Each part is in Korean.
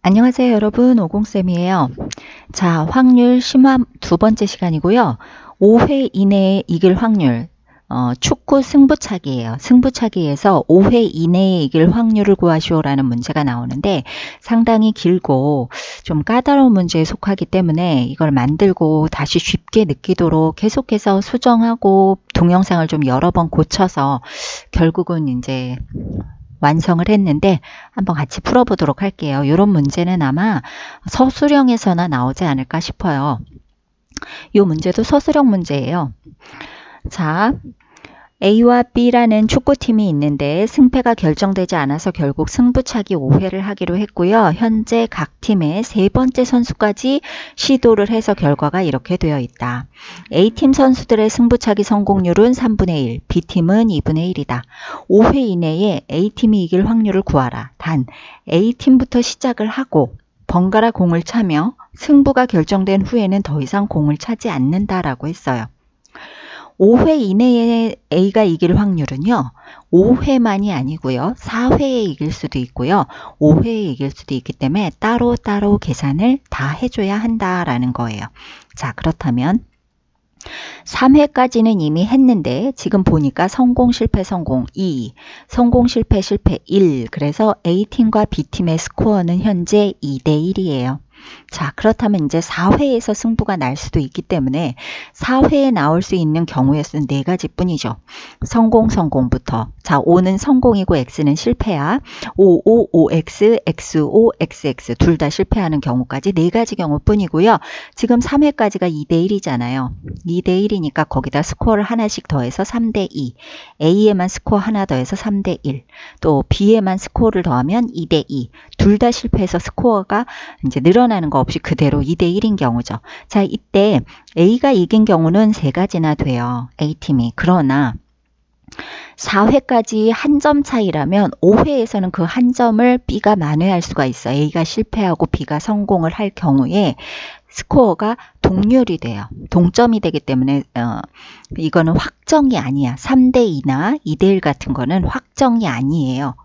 안녕하세요, 여러분. 오공쌤이에요. 자, 확률 심화 두 번째 시간이고요. 5회 이내에 이길 확률. 축구 승부차기예요. 승부차기에서 5회 이내에 이길 확률을 구하시오라는 문제가 나오는데 상당히 길고 좀 까다로운 문제에 속하기 때문에 이걸 만들고 다시 쉽게 느끼도록 계속해서 수정하고 동영상을 좀 여러 번 고쳐서 결국은 이제 완성을 했는데 한번 같이 풀어보도록 할게요. 이런 문제는 아마 서술형에서나 나오지 않을까 싶어요. 이 문제도 서술형 문제예요. 자, A와 B라는 축구팀이 있는데 승패가 결정되지 않아서 결국 승부차기 5회를 하기로 했고요. 현재 각 팀의 세 번째 선수까지 시도를 해서 결과가 이렇게 되어 있다. A팀 선수들의 승부차기 성공률은 3분의 1, B팀은 2분의 1이다. 5회 이내에 A팀이 이길 확률을 구하라. 단, A팀부터 시작을 하고 번갈아 공을 차며 승부가 결정된 후에는 더 이상 공을 차지 않는다라고 했어요. 5회 이내에 A가 이길 확률은요. 5회만이 아니고요. 4회에 이길 수도 있고요. 5회에 이길 수도 있기 때문에 따로따로 계산을 다 해줘야 한다라는 거예요. 자, 그렇다면 3회까지는 이미 했는데 지금 보니까 성공, 실패, 성공 2, 성공, 실패, 실패 1. 그래서 A팀과 B팀의 스코어는 현재 2대 1이에요. 자, 그렇다면 이제 4회에서 승부가 날 수도 있기 때문에 4회에 나올 수 있는 경우의 수는 4가지 뿐이죠. 성공, 성공부터. 자, 5는 성공이고 X는 실패야. 5, 5X, XO, XX 둘 다 실패하는 경우까지 4가지 경우뿐이고요. 지금 3회까지가 2대 1이잖아요. 2대 1이니까 거기다 스코어를 하나씩 더해서 3대 2. A에만 스코어 하나 더해서 3대 1. 또 B에만 스코어를 더하면 2대 2. 둘 다 실패해서 스코어가 이제 늘어나는 거 없이 그대로 2대 1인 경우죠. 자, 이때 A가 이긴 경우는 3가지나 돼요. A팀이. 그러나 4회까지 한 점 차이라면 5회에서는 그 한 점을 B가 만회할 수가 있어요. A가 실패하고 B가 성공을 할 경우에 스코어가 동률이 돼요. 동점이 되기 때문에 이거는 확정이 아니야. 3대 2나 2대 1 같은 거는 확정이 아니에요.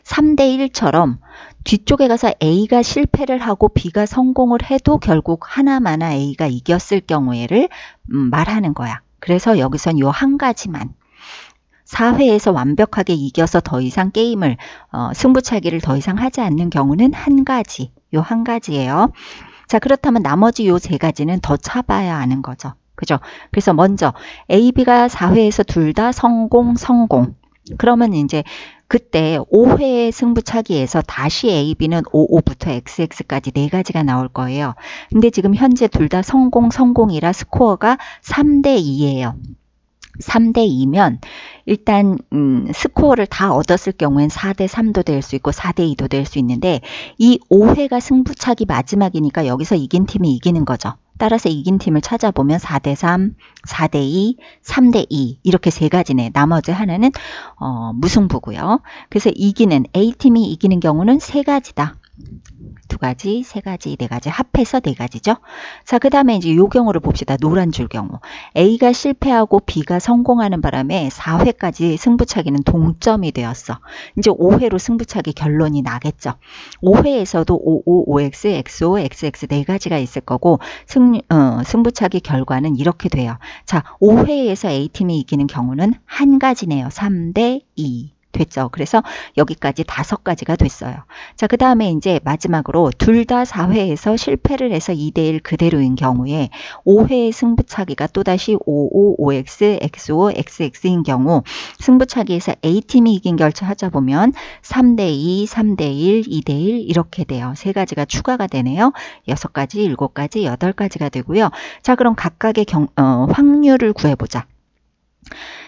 3대 1처럼 뒤쪽에 가서 A가 실패를 하고 B가 성공을 해도 결국 하나마나 A가 이겼을 경우에를 말하는 거야. 그래서 여기선 요 한 가지만 4회에서 완벽하게 이겨서 더 이상 게임을 승부차기를 더 이상 하지 않는 경우는 한 가지, 요 한 가지예요. 자, 그렇다면 나머지 요 3가지는 더 차봐야 하는 거죠. 그죠? 그래서 먼저 A, B가 4회에서 둘 다 성공. 그러면 이제 그때 5회 승부차기에서 다시 A, B는 5, 5부터 XX까지 4가지가 나올 거예요. 근데 지금 현재 둘 다 성공이라 스코어가 3대 2예요. 3대 2면 일단 스코어를 다 얻었을 경우엔 4대 3도 될 수 있고 4대 2도 될 수 있는데 이 5회가 승부차기 마지막이니까 여기서 이긴 팀이 이기는 거죠. 따라서 이긴 팀을 찾아보면 4대 3, 4대 2, 3대 2 이렇게 3가지네. 나머지 하나는 무승부고요. 그래서 이기는 A팀이 이기는 경우는 3가지다. 2가지, 3가지, 4가지 합해서 4가지죠. 자, 그 다음에 이제 요 경우를 봅시다. 노란 줄 경우. A가 실패하고 B가 성공하는 바람에 4회까지 승부차기는 동점이 되었어. 이제 5회로 승부차기 결론이 나겠죠. 5회에서도 5, 5X, XO, XX 4가지가 있을 거고 승부차기 결과는 이렇게 돼요. 자, 5회에서 A팀이 이기는 경우는 한 가지네요. 3대 2. 됐죠. 그래서 여기까지 5가지가 됐어요. 자, 그 다음에 이제 마지막으로 둘 다 4회에서 실패를 해서 2대 1 그대로인 경우에 5회의 승부차기가 또다시 5, 5X, XO, XX인 경우 승부차기에서 A팀이 이긴 결과 찾아보면 3대 2, 3대 1, 2대 1 이렇게 돼요. 3가지가 추가가 되네요. 6가지, 7가지, 8가지가 되고요. 자, 그럼 각각의 확률을 구해보자.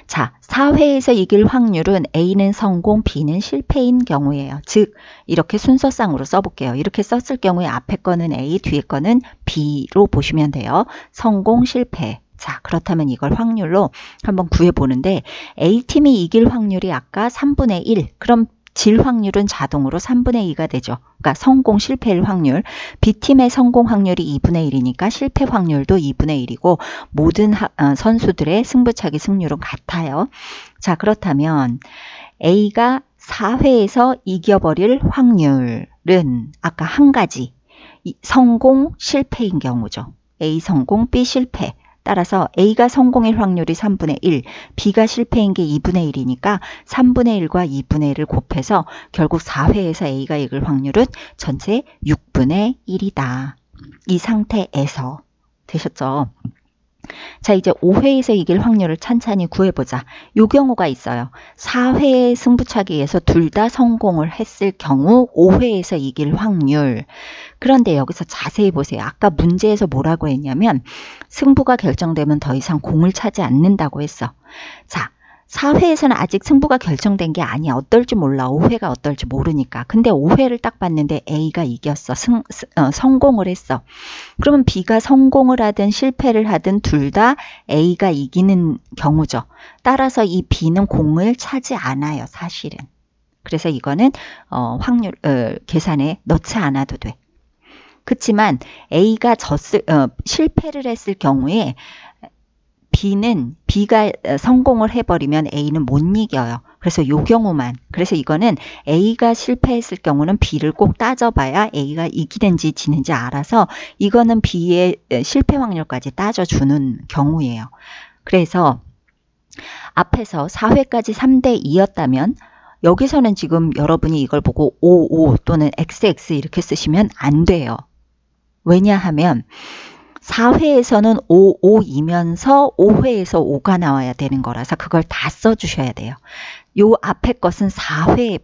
자, 4회에서 이길 확률은 A는 성공, B는 실패인 경우예요. 즉, 이렇게 순서상으로 써볼게요. 이렇게 썼을 경우에 앞에 거는 A, 뒤에 거는 B로 보시면 돼요. 성공, 실패. 자, 그렇다면 이걸 확률로 한번 구해보는데 A팀이 이길 확률이 아까 3분의 1. 그럼 질 확률은 자동으로 3분의 2가 되죠. 그러니까 성공, 실패일 확률. B팀의 성공 확률이 2분의 1이니까 실패 확률도 2분의 1이고 모든 선수들의 승부차기 승률은 같아요. 자, 그렇다면 A가 4회에서 이겨버릴 확률 아까 한 가지 성공, 실패인 경우죠. A 성공, B 실패. 따라서 A가 성공일 확률이 3분의 1, B가 실패인 게 2분의 1이니까 3분의 1과 2분의 1을 곱해서 결국 4회에서 A가 이길 확률은 전체 6분의 1이다. 이 상태에서 되셨죠? 자, 이제 5회에서 이길 확률을 찬찬히 구해보자. 요 경우가 있어요. 4회 승부차기에서 둘 다 성공을 했을 경우 5회에서 이길 확률. 그런데 여기서 자세히 보세요. 아까 문제에서 뭐라고 했냐면 승부가 결정되면 더 이상 공을 차지 않는다고 했어. 자, 4회에서는 아직 승부가 결정된 게 아니야. 어떨지 몰라. 5회가 어떨지 모르니까. 근데 5회를 딱 봤는데 A가 이겼어. 성공을 했어. 그러면 B가 성공을 하든 실패를 하든 둘 다 A가 이기는 경우죠. 따라서 이 B는 공을 차지 않아요. 사실은. 그래서 이거는 확률 계산에 넣지 않아도 돼. 그렇지만 A가 실패를 했을 경우에 B가 성공을 해버리면 A는 못 이겨요. 그래서 요 경우만. 그래서 이거는 A가 실패했을 경우는 B를 꼭 따져봐야 A가 이기는지 지는지 알아서 이거는 B의 실패 확률까지 따져주는 경우예요. 그래서 앞에서 4회까지 3대 2였다면 여기서는 지금 여러분이 이걸 보고 5, 5 또는 XX 이렇게 쓰시면 안 돼요. 왜냐하면 4회에서는 5, 5이면서 5회에서 5가 나와야 되는 거라서 그걸 다 써주셔야 돼요. 요 앞에 것은 4회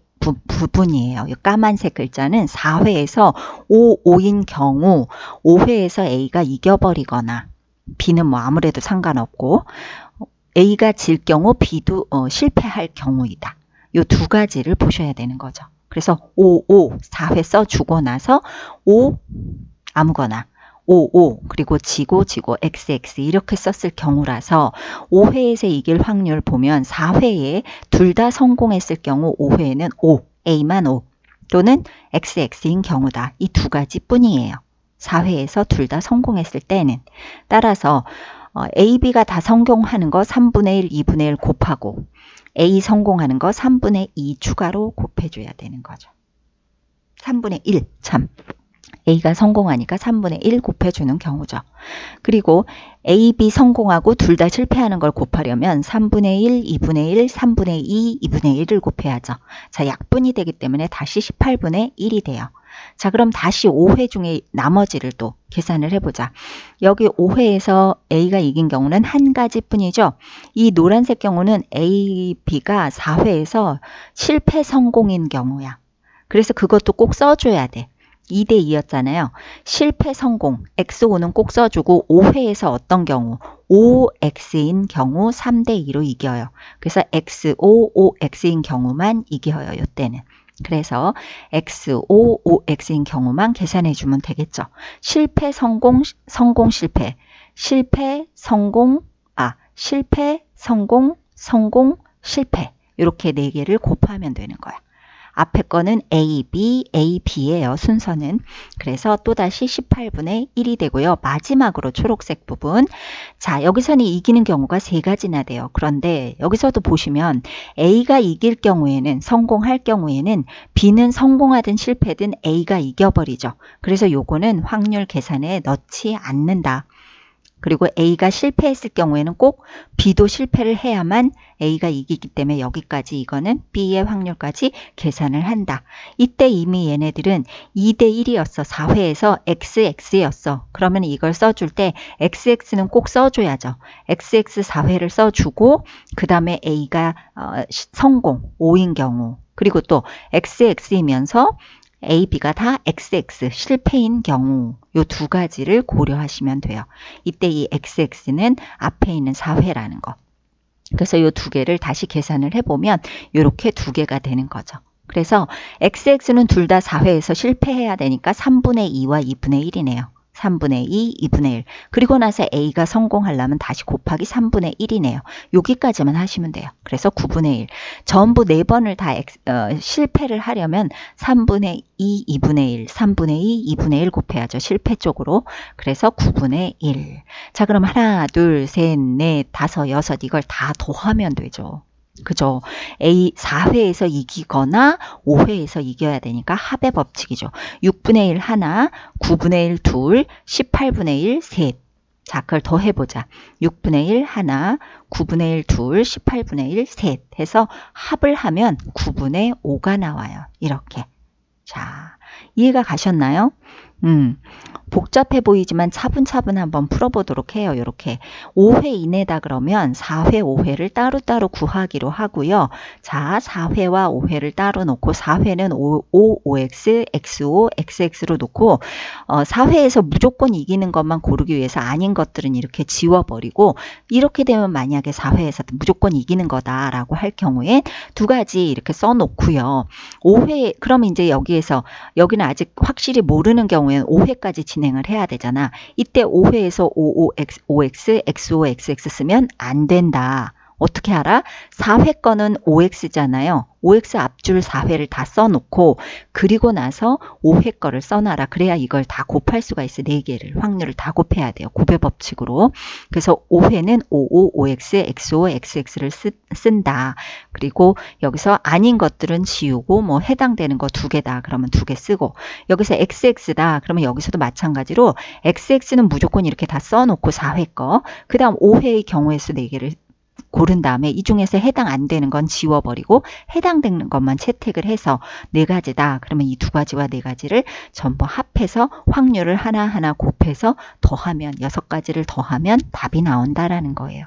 부분이에요. 이 까만색 글자는 4회에서 5, 5인 경우 5회에서 A가 이겨버리거나 B는 뭐 아무래도 상관없고 A가 질 경우 B도 실패할 경우이다. 요 두 가지를 보셔야 되는 거죠. 그래서 5, 5, 4회 써주고 나서 5 아무거나 5, 그리고 지고, XX 이렇게 썼을 경우라서 5회에서 이길 확률 보면 4회에 둘 다 성공했을 경우 5회에는 5, A만 5 또는 XX인 경우다. 이 두 가지 뿐이에요. 4회에서 둘 다 성공했을 때는. 따라서 A, B가 다 성공하는 거 3분의 1, 2분의 1 곱하고 A 성공하는 거 3분의 2 추가로 곱해줘야 되는 거죠. 3분의 1 참. A가 성공하니까 3분의 1 곱해주는 경우죠. 그리고 A, B 성공하고 둘 다 실패하는 걸 곱하려면 3분의 1, 2분의 1, 3분의 2, 2분의 1을 곱해야죠. 자, 약분이 되기 때문에 다시 18분의 1이 돼요. 자, 그럼 다시 5회 중에 나머지를 또 계산을 해보자. 여기 5회에서 A가 이긴 경우는 한 가지뿐이죠. 이 노란색 경우는 A, B가 4회에서 실패 성공인 경우야. 그래서 그것도 꼭 써줘야 돼. 2대 2였잖아요. 실패 성공, X5는 꼭 써주고 5회에서 어떤 경우? 5X인 경우 3대 2로 이겨요. 그래서 X5, 5X인 경우만 이겨요. 이때는. 그래서 X5, 5X인 경우만 계산해 주면 되겠죠. 실패, 성공, 성공, 실패. 실패, 성공, 실패, 성공, 성공, 실패. 이렇게 4개를 곱하면 되는 거야. 앞에 거는 A, B, A, B예요. 순서는. 그래서 또다시 18분의 1이 되고요. 마지막으로 초록색 부분. 자, 여기서는 이기는 경우가 3가지나 돼요. 그런데 여기서도 보시면 A가 이길 경우에는 성공할 경우에는 B는 성공하든 실패든 A가 이겨버리죠. 그래서 요거는 확률 계산에 넣지 않는다. 그리고 A가 실패했을 경우에는 꼭 B도 실패를 해야만 A가 이기기 때문에 여기까지 이거는 B의 확률까지 계산을 한다. 이때 이미 얘네들은 2대 1이었어. 4회에서 XX였어. 그러면 이걸 써줄 때 XX는 꼭 써줘야죠. XX 4회를 써주고 그 다음에 A가 성공 5인 경우 그리고 또 XX이면서 A, B가 다 XX, 실패인 경우 이 두 가지를 고려하시면 돼요. 이때 이 XX는 앞에 있는 4회라는 거. 그래서 이 두 개를 다시 계산을 해보면 이렇게 두 개가 되는 거죠. 그래서 XX는 둘 다 4회에서 실패해야 되니까 3분의 2와 2분의 1이네요. 3분의 2, 2분의 1. 그리고 나서 A가 성공하려면 다시 곱하기 3분의 1이네요. 여기까지만 하시면 돼요. 그래서 9분의 1. 전부 4번을 다 실패를 하려면 3분의 2, 2분의 1, 3분의 2, 2분의 1 곱해야죠. 실패 쪽으로. 그래서 9분의 1. 자, 그럼 하나, 둘, 셋, 넷, 다섯, 여섯 이걸 다 더하면 되죠. 그죠? A 4회에서 이기거나 5회에서 이겨야 되니까 합의 법칙이죠. 6분의 1 하나, 9분의 1 둘, 18분의 1 셋. 자, 그걸 더 해보자. 6분의 1 하나, 9분의 1 둘, 18분의 1 셋 해서 합을 하면 9분의 5가 나와요. 이렇게. 자, 이해가 가셨나요? 복잡해 보이지만 차분차분 한번 풀어보도록 해요. 이렇게 5회 이내다 그러면 4회, 5회를 따로따로 구하기로 하고요. 자, 4회와 5회를 따로 놓고 4회는 5x, x5, xx로 놓고 4회에서 무조건 이기는 것만 고르기 위해서 아닌 것들은 이렇게 지워버리고 이렇게 되면 만약에 4회에서 무조건 이기는 거다라고 할 경우에 두 가지 이렇게 써놓고요. 5회 그러면 이제 여기는 아직 확실히 모르는 경우에는 5회까지 진행을 해야 되잖아. 이때 5회에서 5x, x5, xx 쓰면 안 된다. 어떻게 알아? 4회 거는 5x잖아요. 5x 앞줄 4회를 다 써놓고 그리고 나서 5회 거를 써놔라. 그래야 이걸 다 곱할 수가 있어. 4개를. 확률을 다 곱해야 돼요. 곱의 법칙으로. 그래서 5회는 5x, x5, xx를 쓴다. 그리고 여기서 아닌 것들은 지우고 뭐 해당되는 거 2개다. 그러면 2개 쓰고 여기서 xx다. 그러면 여기서도 마찬가지로 xx는 무조건 이렇게 다 써놓고 4회 거. 그 다음 5회의 경우에서 4개를 고른 다음에 이 중에서 해당 안 되는 건 지워버리고 해당되는 것만 채택을 해서 4가지다. 그러면 이 2가지와 4가지를 전부 합해서 확률을 하나하나 곱해서 더하면 6가지를 더하면 답이 나온다라는 거예요.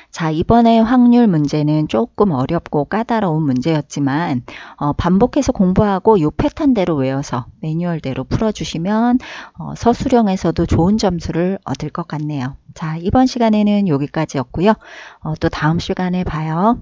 자, 이번에 확률 문제는 조금 어렵고 까다로운 문제였지만 반복해서 공부하고 이 패턴대로 외워서 매뉴얼대로 풀어주시면 서술형에서도 좋은 점수를 얻을 것 같네요. 자, 이번 시간에는 여기까지였고요. 또 다음 시간에 봐요.